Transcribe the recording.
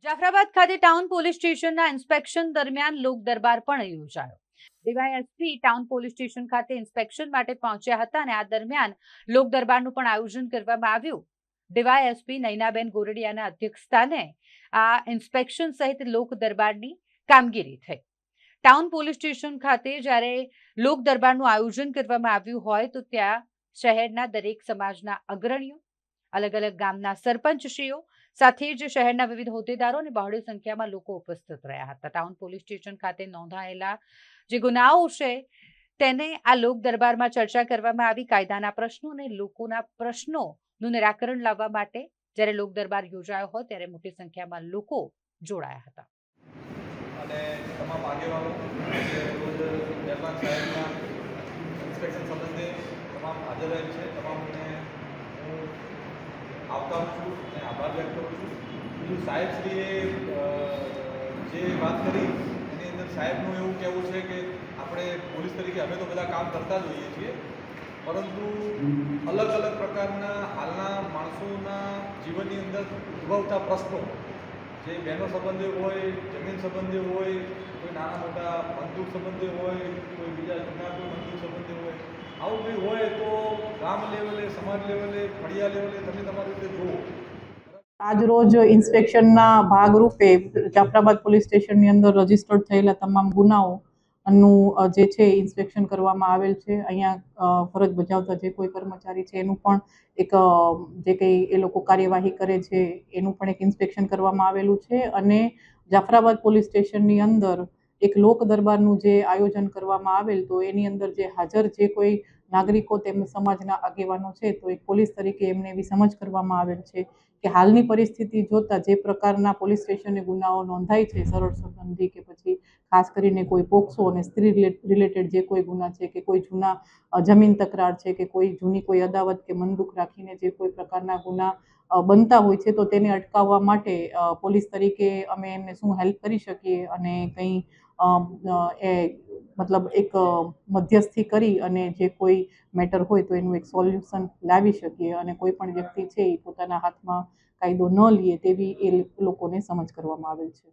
જાફરાબાદ ખાતે town police સ્ટેશનના inspection દરમિયાન લોક દરબાર પણ યોજાયો. ડીવાયએસપી ટાઉન પોલીસ સ્ટેશન ખાતે ઇન્સ્પેક્શન માટે પહોંચ્યા હતા અને આ દરમિયાન લોક દરબારનું પણ આયોજન કરવામાં આવ્યું. ડીવાયએસપી નયનાબેન ગોરડિયાના અધ્યક્ષસ્થાને આ ઇન્સ્પેક્શન સહિત લોક દરબારની કામગીરી થઈ. ટાઉન પોલીસ સ્ટેશન ખાતે જ્યારે લોક દરબારનું આયોજન કરવામાં આવ્યું હોય તો ત્યાં શહેરના દરેક સમાજના અગ્રણીઓ, અલગ અલગ ગામના સરપંચશ્રીઓ સાથે જ શહેરના વિવિધ હોદ્દેદારો અને બહોળી સંખ્યામાં લોકો ઉપસ્થિત રહ્યા હતા. ટાઉન પોલીસ સ્ટેશન ખાતે નોંધાયેલા જે ગુનાઓ છે તેને આ લોક દરબારમાં ચર્ચા કરવામાં આવી. કાયદાના પ્રશ્નો અને લોકોના પ્રશ્નોનું નિરાકરણ લાવવા માટે જ્યારે લોક દરબાર યોજાયો હોય ત્યારે મોટી સંખ્યામાં લોકો જોડાયા હતા. અને તમામ આગેવાનો રોજ મહેરબાન સાહેબના ઇન્સ્પેક્શન સંબંધે તમામ હાજર રહેલ છે. તમામને હું આવકારું છું અને આભાર વ્યક્ત કરું છું. બીજું સાહેબશ્રીએ જે વાત કરી એની અંદર સાહેબનું એવું કહેવું છે કે આપણે પોલીસ તરીકે અમે તો બધા કામ કરતા જ હોઈએ છીએ, પરંતુ અલગ અલગ પ્રકારના હાલના માણસોના જીવનની અંદર ઉદ્ભવતા પ્રશ્નો, જે બહેનો સંબંધે હોય, જમીન સંબંધે હોય, કોઈ નાના મોટા મજદૂર સંબંધે હોય, કોઈ બીજા જૂના કોઈ મજદૂર સંબંધે હોય, આવું કંઈ હોય તો ગામ લેવલે, સમાજ લેવલે, ફળિયા લેવલે તમે તમારી રીતે જુઓ. આજ રોજ ઇન્સ્પેક્શનના ભાગરૂપે જાફરાબાદ પોલીસ સ્ટેશનની અંદર રજીસ્ટર્ડ થયેલા તમામ ગુનાઓનું જે છે ઇન્સ્પેક્શન કરવામાં આવેલ છે. અહીંયા ફરજ બજાવતા જે કોઈ કર્મચારી છે એનું પણ એક જે કંઈ એ લોકો કાર્યવાહી કરે છે એનું પણ એક ઇન્સ્પેક્શન કરવામાં આવેલું છે. અને જાફરાબાદ પોલીસ સ્ટેશનની અંદર એક લોક દરબારનું જે આયોજન કરવામાં આવેલ તો એની અંદર જે હાજર જે કોઈ નાગરિકો તેમજ સમાજના આગેવાનો છે તો એક પોલીસ તરીકે એમને એવી સમજ કરવામાં આવેલ છે કે હાલની પરિસ્થિતિ જોતા જે પ્રકારના પોલીસ સ્ટેશને ગુનાઓ નોંધાય છે, સરળ સંબંધી કે પછી ખાસ કરીને કોઈ પોક્સો અને સ્ત્રી રિલેટેડ જે કોઈ ગુના છે કે કોઈ જૂના જમીન તકરાર છે કે કોઈ જૂની કોઈ અદાવત કે મનદુખ રાખીને જે કોઈ પ્રકારના ગુના બનતા હોય છે તો તેને અટકાવવા માટે પોલીસ તરીકે અમે એમને શું હેલ્પ કરી શકીએ અને કંઈ એ મતલબ એક મધ્યસ્થી કરી અને જે કોઈ મેટર હોય તો એનું એક સોલ્યુશન લાવી શકીએ અને કોઈ પણ વ્યક્તિ છે એ પોતાના હાથમાં કાયદો ન લે તેવી એ લોકોને સમજ કરવામાં આવેલ છે.